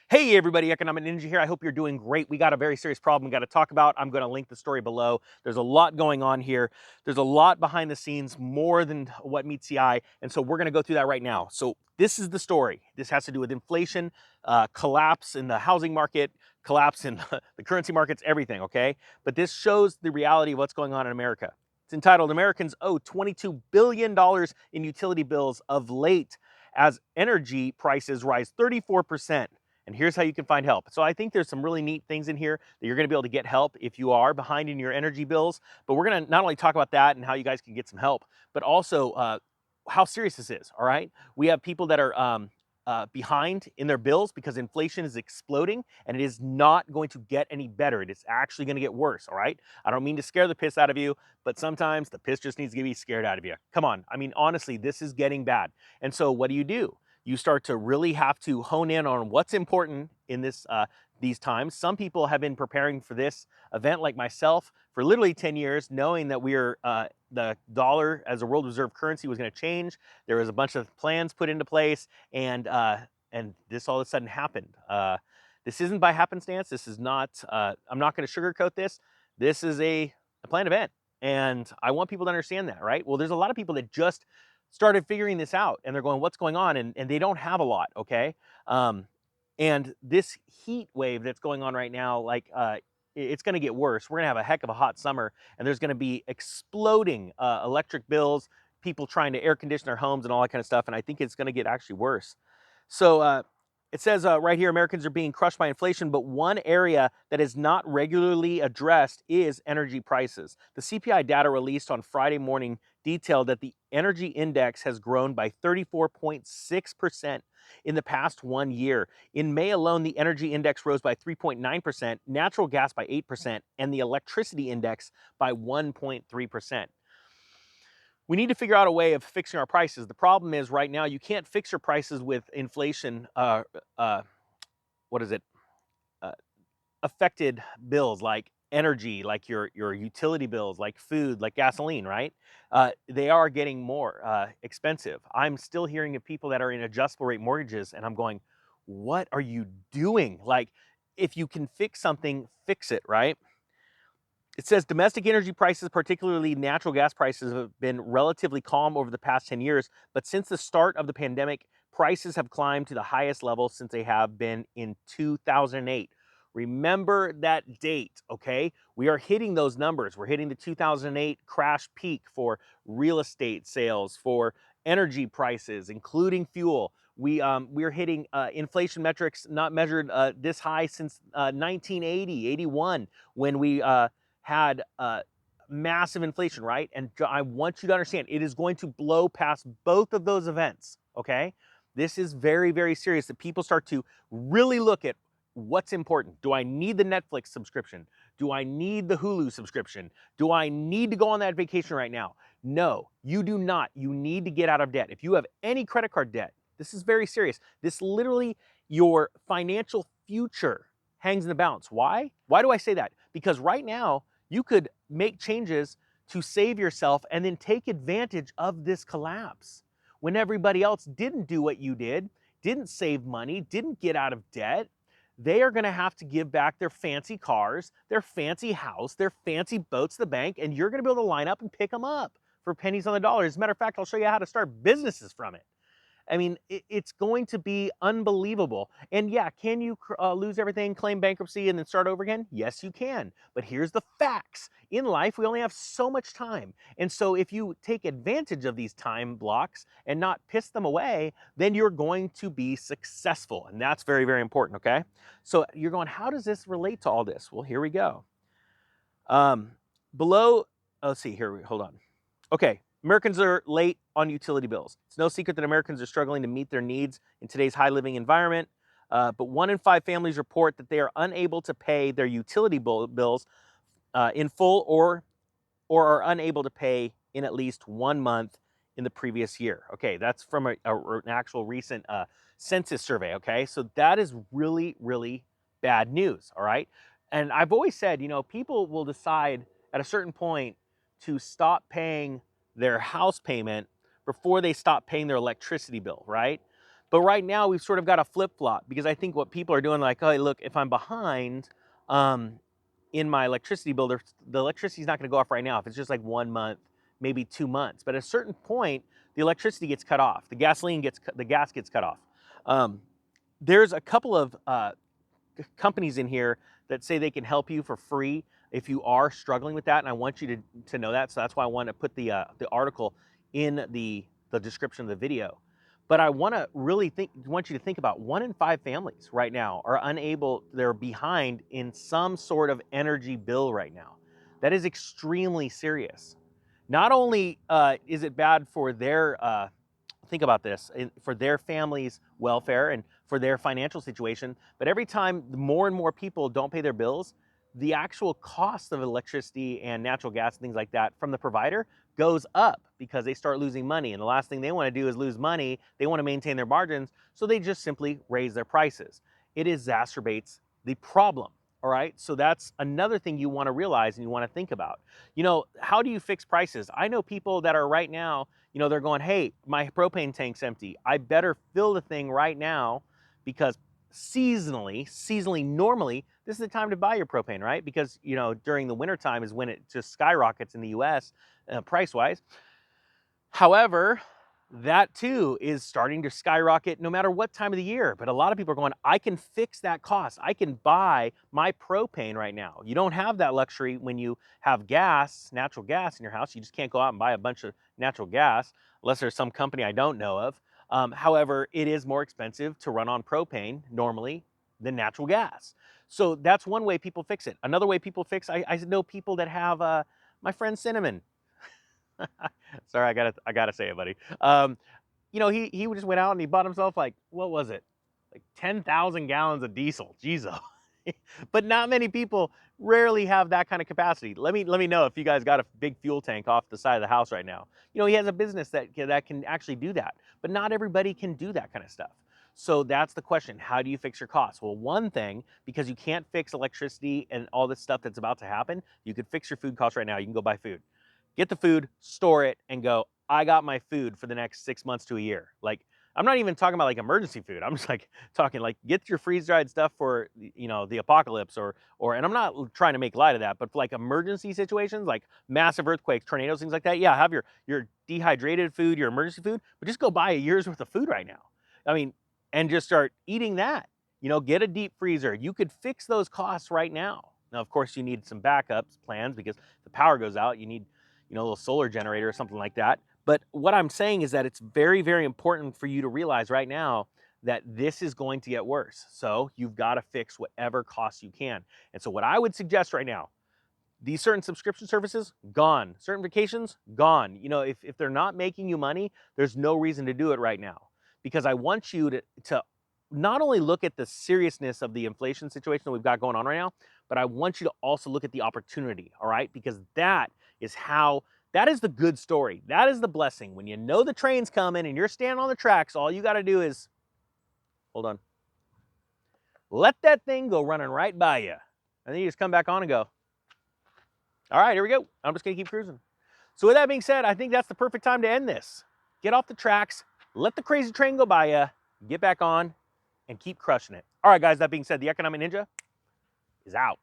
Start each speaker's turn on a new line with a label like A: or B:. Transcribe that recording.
A: Hey everybody, Economic Ninja here. I hope you're doing great. We got a very serious problem we got to talk about. I'm going to link the story below. There's a lot going on here. There's a lot behind the scenes, more than what meets the eye. And so we're going to go through that right now. So this is the story. This has to do with inflation, collapse in the housing market, collapse in the currency markets, everything, okay? But this shows the reality of what's going on in America. It's entitled Americans Owe $22 billion in utility bills of late as energy prices rise 34%. And here's how you can find help. So I think there's some really neat things in here that you're going to be able to get help if you are behind in your energy bills. But we're going to not only talk about that and how you guys can get some help, but also how serious this is. All right. We have people that are behind in their bills because inflation is exploding and it is not going to get any better. It is actually going to get worse. All right. I don't mean to scare the piss out of you, but sometimes the piss just needs to be scared out of you. Come on. I mean, honestly, this is getting bad. And so what do? You start to really have to hone in on what's important in these times. Some people have been preparing for this event, like myself, for literally 10 years, knowing that the dollar as a world reserve currency was going to change. There was a bunch of plans put into place, and this all of a sudden happened. This isn't by happenstance. This is not. I'm not going to sugarcoat this. This is a planned event, and I want people to understand that, right? Well, there's a lot of people that just started figuring this out and they're going, what's going on? And they don't have a lot, okay? And this heat wave that's going on right now, it's going to get worse. We're going to have a heck of a hot summer, and there's going to be exploding electric bills, people trying to air condition their homes and all that kind of stuff. And I think it's going to get actually worse. So it says right here, Americans are being crushed by inflation, but one area that is not regularly addressed is energy prices. The CPI data released on Friday morning detailed that the energy index has grown by 34.6% in the past 1 year. In May alone, the energy index rose by 3.9%, natural gas by 8%, and the electricity index by 1.3%. We need to figure out a way of fixing our prices. The problem is right now you can't fix your prices with inflation. What is it? Uh, Affected bills like energy, like your utility bills, like food, like gasoline, right? They are getting more expensive. I'm still hearing of people that are in adjustable rate mortgages, and I'm going, what are you doing? Like, if you can fix something, fix it, right? It says domestic energy prices, particularly natural gas prices, have been relatively calm over the past 10 years. But since the start of the pandemic, prices have climbed to the highest level since they have been in 2008. Remember that date, okay? We are hitting those numbers. We're hitting the 2008 crash peak for real estate sales, for energy prices, including fuel. We're hitting inflation metrics not measured this high since 1980, 81, when we had massive inflation, right? And I want you to understand, it is going to blow past both of those events, okay? This is very, very serious that people start to really look at what's important. Do I need the Netflix subscription? Do I need the Hulu subscription? Do I need to go on that vacation right now? No, you do not. You need to get out of debt. If you have any credit card debt, this is very serious. This literally, your financial future hangs in the balance. Why? Why do I say that? Because right now, you could make changes to save yourself and then take advantage of this collapse. When everybody else didn't do what you did, didn't save money, didn't get out of debt, they are going to have to give back their fancy cars, their fancy house, their fancy boats to the bank, and you're going to be able to line up and pick them up for pennies on the dollar. As a matter of fact, I'll show you how to start businesses from it. I mean, it's going to be unbelievable. And yeah, can you lose everything, claim bankruptcy, and then start over again? Yes, you can. But here's the facts. In life, we only have so much time. And so if you take advantage of these time blocks and not piss them away, then you're going to be successful. And that's very, very important, okay? So you're going, how does this relate to all this? Well, here we go. Um, below, let's see, here, hold on. Okay, Americans are late on utility bills. It's no secret that Americans are struggling to meet their needs in today's high living environment. But 1 in 5 families report that they are unable to pay their utility bills in full or are unable to pay in at least 1 month in the previous year. Okay, that's from an actual recent census survey. Okay, so that is really, really bad news. All right. And I've always said, people will decide at a certain point to stop paying their house payment before they stop paying their electricity bill, right? But right now we've sort of got a flip-flop, because I think what people are doing, like, oh, look, if I'm behind in my electricity bill, the electricity's not going to go off right now if it's just like 1 month, maybe 2 months. But at a certain point, the electricity gets cut off, the gas gets cut off. There's a couple of companies in here that say they can help you for free if you are struggling with that, and I want you to know that. So that's why I want to put the article in the description of the video. But I want you to think about 1 in 5 families right now are they're behind in some sort of energy bill right now. That is extremely serious. Not only is it bad for their think about this, for their family's welfare and for their financial situation, but every time more and more people don't pay their bills, the actual cost of electricity and natural gas and things like that from the provider goes up, because they start losing money. And the last thing they want to do is lose money. They want to maintain their margins, so they just simply raise their prices. It exacerbates the problem. All right, so that's another thing you want to realize and you want to think about. You know, how do you fix prices? I know people that are right now, you know, they're going, hey, my propane tank's empty. I better fill the thing right now, because seasonally, normally, this is the time to buy your propane, right? Because, you know, during the wintertime is when it just skyrockets in the US price-wise. However, that too is starting to skyrocket no matter what time of the year. But a lot of people are going, I can fix that cost. I can buy my propane right now. You don't have that luxury when you have gas, natural gas in your house. You just can't go out and buy a bunch of natural gas unless there's some company I don't know of. However, it is more expensive to run on propane normally than natural gas. So that's one way people fix it. Another way people fix, I know people that have, my friend Cinnamon. Sorry, I gotta say it, buddy. You know, he just went out and he bought himself, like, what was it? Like 10,000 gallons of diesel. Jesus. But not many people rarely have that kind of capacity. Let me know if you guys got a big fuel tank off the side of the house right now. You know, he has a business that can actually do that, but not everybody can do that kind of stuff. So that's the question. How do you fix your costs? Well, one thing, because you can't fix electricity and all this stuff that's about to happen, you could fix your food costs right now. You can go buy food. Get the food, store it, and go, I got my food for the next 6 months to a year. Like, I'm not even talking about like emergency food. I'm just like talking like, get your freeze-dried stuff for, you know, the apocalypse, or and I'm not trying to make light of that, but for like emergency situations, like massive earthquakes, tornadoes, things like that. Yeah, have your dehydrated food, your emergency food, but just go buy a year's worth of food right now. I mean, and just start eating that. You know, get a deep freezer. You could fix those costs right now. Now, of course, you need some backups plans, because if the power goes out, you need, you know, a little solar generator or something like that. But what I'm saying is that it's very, very important for you to realize right now that this is going to get worse. So you've got to fix whatever costs you can. And so what I would suggest right now, these certain subscription services, gone. Certain vacations, gone. You know, if they're not making you money, there's no reason to do it right now. Because I want you to not only look at the seriousness of the inflation situation that we've got going on right now, but I want you to also look at the opportunity, all right? Because that is the good story. That is the blessing. When you know the train's coming and you're standing on the tracks, all you got to do is, hold on, let that thing go running right by you. And then you just come back on and go, all right, here we go. I'm just going to keep cruising. So with that being said, I think that's the perfect time to end this. Get off the tracks, let the crazy train go by you, get back on, and keep crushing it. All right, guys, that being said, the Economic Ninja is out.